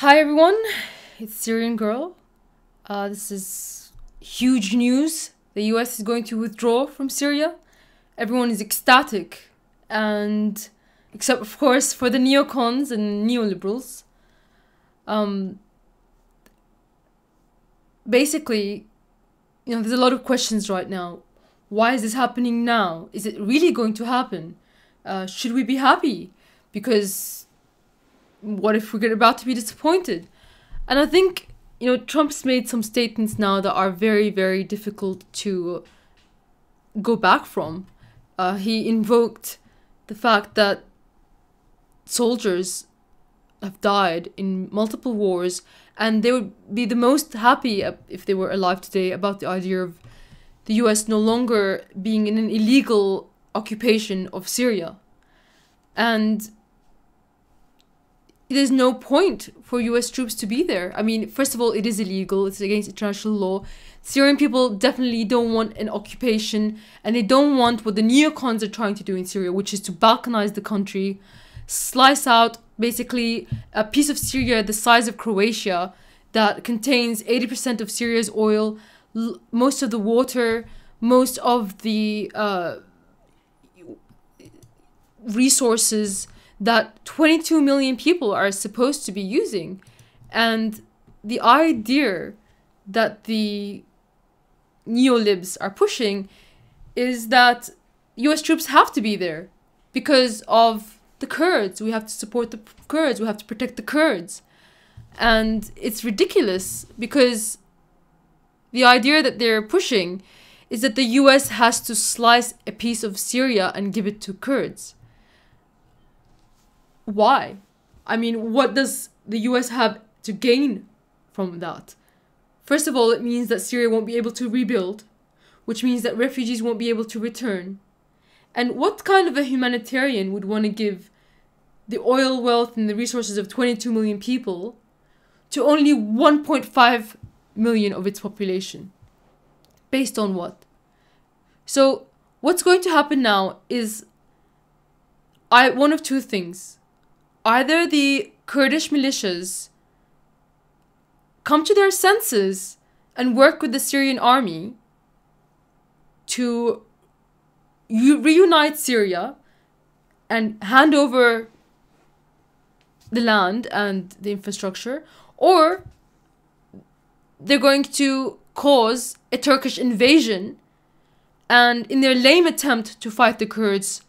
Hi everyone, it's Syriangirl. This is huge news. The US is going to withdraw from Syria. Everyone is ecstatic, and except of course for the neocons and neoliberals. Basically, there's a lot of questions right now. Why is this happening now? Is it really going to happen? Should we be happy? Because what if we're about to be disappointed? And I think, Trump's made some statements now that are very, very difficult to go back from. He invoked the fact that soldiers have died in multiple wars, and they would be the most happy if they were alive today about the idea of the US no longer being in an illegal occupation of Syria. And there's no point for US troops to be there. I mean, first of all, it is illegal. It's against international law. Syrian people definitely don't want an occupation, and they don't want what the neocons are trying to do in Syria, which is to balkanize the country, slice out basically a piece of Syria the size of Croatia that contains 80% of Syria's oil, most of the water, most of the resources that 22 million people are supposed to be using. And the idea that the neolibs are pushing is that US troops have to be there because of the Kurds. We have to support the Kurds. We have to protect the Kurds. And it's ridiculous because the idea that they're pushing is that the US has to slice a piece of Syria and give it to Kurds. Why? I mean, what does the US have to gain from that? First of all, it means that Syria won't be able to rebuild, which means that refugees won't be able to return. And what kind of a humanitarian would want to give the oil wealth and the resources of 22 million people to only 1.5 million of its population? Based on what? So what's going to happen now is one of two things. Either the Kurdish militias come to their senses and work with the Syrian army to reunite Syria and hand over the land and the infrastructure, or they're going to cause a Turkish invasion, and in their lame attempt to fight the Kurds,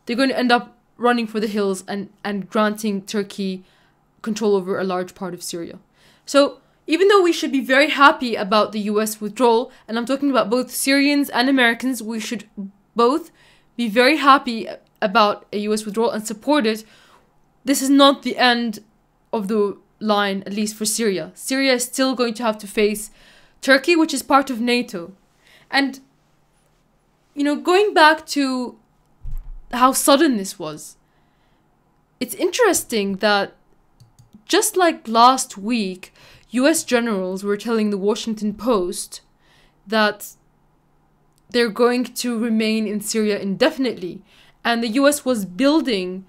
they're going to end up running for the hills and granting Turkey control over a large part of Syria. So even though we should be very happy about the US withdrawal, and I'm talking about both Syrians and Americans, we should both be very happy about a US withdrawal and support it. This is not the end of the line, at least for Syria. Syria is still going to have to face Turkey, which is part of NATO. And, going back to how sudden this was, it's interesting that just like last week, US generals were telling the Washington Post that they're going to remain in Syria indefinitely, and the US was building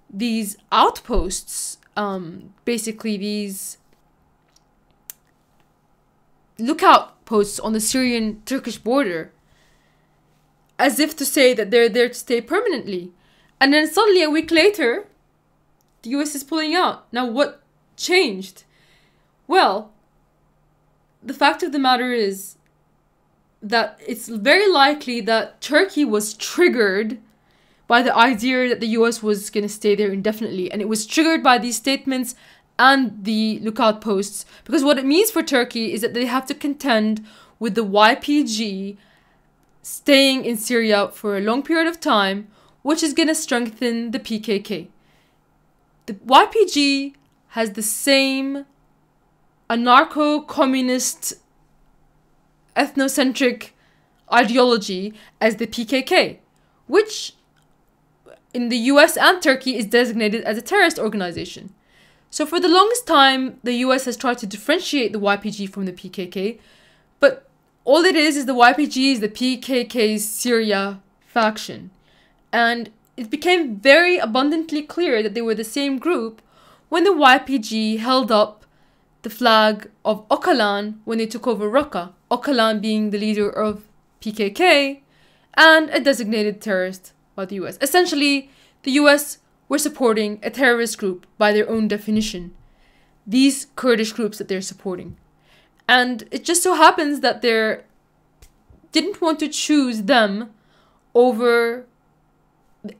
these outposts, basically these lookout posts on the Syrian-Turkish border, as if to say that they're there to stay permanently. And then suddenly a week later, the US is pulling out. Now what changed? Well, the fact of the matter is that it's very likely that Turkey was triggered by the idea that the US was going to stay there indefinitely. And it was triggered by these statements and the lookout posts. Because what it means for Turkey is that they have to contend with the YPG staying in Syria for a long period of time, which is going to strengthen the PKK. The YPG has the same anarcho-communist, ethnocentric ideology as the PKK, which in the US and Turkey is designated as a terrorist organization. So for the longest time, the US has tried to differentiate the YPG from the PKK, but all it is the YPG is the PKK's Syria faction. And it became very abundantly clear that they were the same group when the YPG held up the flag of Öcalan when they took over Raqqa, Öcalan being the leader of PKK and a designated terrorist by the US. Essentially, the US were supporting a terrorist group by their own definition. These Kurdish groups that they're supporting. And it just so happens that they didn't want to choose them over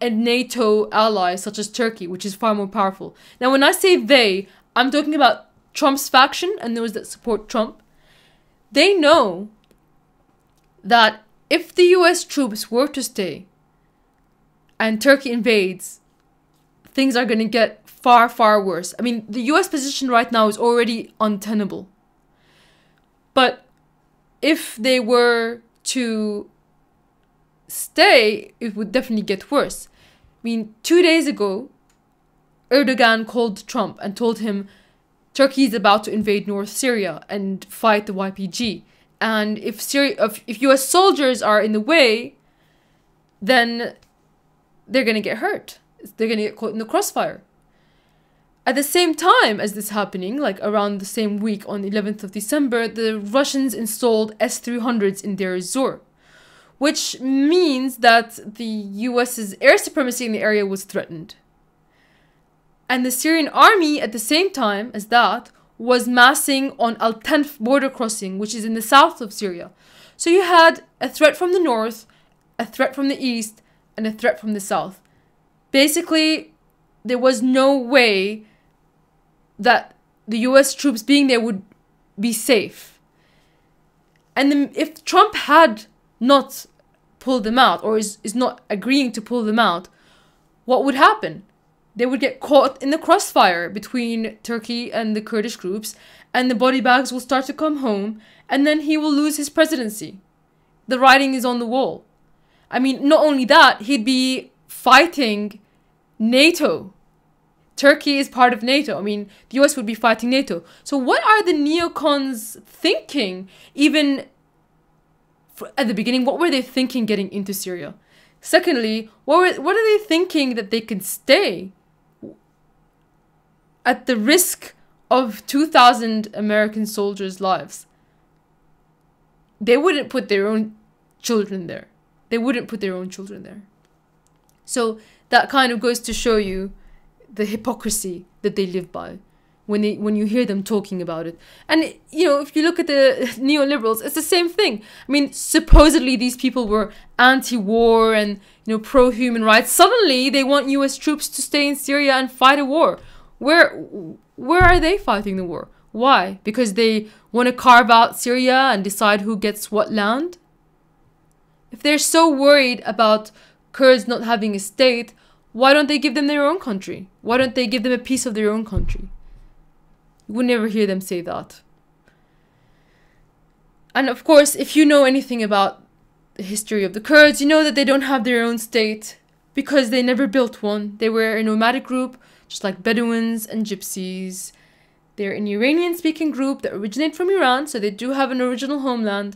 a NATO ally such as Turkey, which is far more powerful. Now, when I say they, I'm talking about Trump's faction and those that support Trump. They know that if the US troops were to stay and Turkey invades, things are going to get far, far worse. I mean, the US position right now is already untenable. But if they were to stay, it would definitely get worse. I mean, 2 days ago, Erdogan called Trump and told him Turkey is about to invade North Syria and fight the YPG. And if US soldiers are in the way, then they're going to get hurt. They're going to get caught in the crossfire. At the same time as this happening, like around the same week on the 11th of December, the Russians installed S-300s in Deir ez-Zor, which means that the US's air supremacy in the area was threatened. And the Syrian army, at the same time as that, was massing on Al-Tanf border crossing, which is in the south of Syria. So you had a threat from the north, a threat from the east, and a threat from the south. Basically, there was no way that the US troops being there would be safe. And then if Trump had not pulled them out, or is not agreeing to pull them out, what would happen? They would get caught in the crossfire between Turkey and the Kurdish groups, and the body bags will start to come home, and then he will lose his presidency. The writing is on the wall. I mean, not only that, he'd be fighting NATO. Turkey is part of NATO. I mean, the US would be fighting NATO. So what are the neocons thinking? Even at the beginning, what were they thinking getting into Syria? Secondly, what are they thinking that they can stay at the risk of 2,000 American soldiers' lives? They wouldn't put their own children there. They wouldn't put their own children there. So that kind of goes to show you the hypocrisy that they live by when you hear them talking about it. And, you know, if you look at the neoliberals, it's the same thing. I mean, supposedly these people were anti-war and, you know, pro-human rights. Suddenly they want US troops to stay in Syria and fight a war. Where are they fighting the war? Why? Because they want to carve out Syria and decide who gets what land? If they're so worried about Kurds not having a state, why don't they give them their own country? Why don't they give them a piece of their own country? You would never hear them say that. And of course, if you know anything about the history of the Kurds, you know that they don't have their own state because they never built one. They were a nomadic group, just like Bedouins and Gypsies. They're an Iranian-speaking group that originate from Iran, so they do have an original homeland.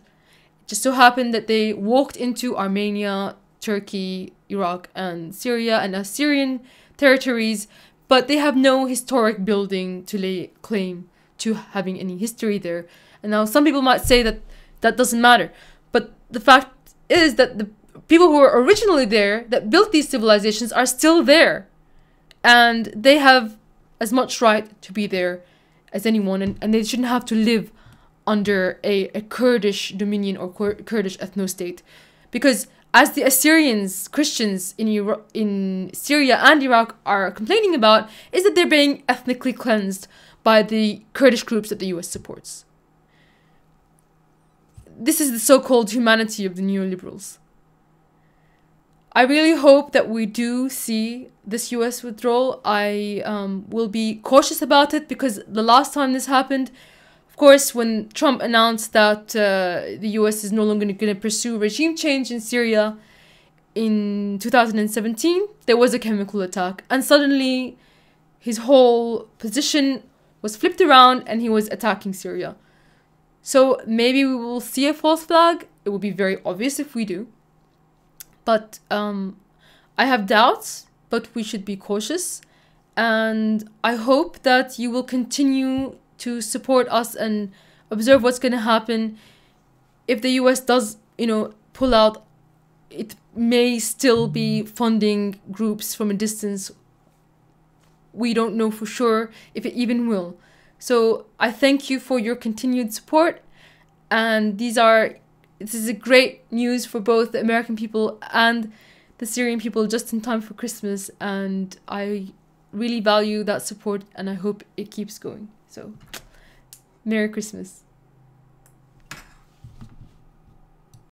It just so happened that they walked into Armenia, Turkey, Iraq, and Syria and Assyrian territories, but they have no historic building to lay claim to having any history there. And now some people might say that that doesn't matter, but the fact is that the people who were originally there, that built these civilizations, are still there. And they have as much right to be there as anyone, and they shouldn't have to live under a Kurdish dominion or Kurdish ethno-state. Because as the Assyrians, Christians in Syria and Iraq are complaining about, is that they're being ethnically cleansed by the Kurdish groups that the US supports. This is the so-called humanity of the neoliberals. I really hope that we do see this US withdrawal. I will be cautious about it because the last time this happened, of course, when Trump announced that the US is no longer going to pursue regime change in Syria in 2017, there was a chemical attack. And suddenly his whole position was flipped around and he was attacking Syria. So maybe we will see a false flag. It will be very obvious if we do. But I have doubts, but we should be cautious. And I hope that you will continue to support us and observe what's going to happen. If the US does, pull out, it may still be funding groups from a distance. We don't know for sure if it even will. So I thank you for your continued support. And this is a great news for both the American people and the Syrian people, just in time for Christmas. And I really value that support, and I hope it keeps going. So, Merry Christmas.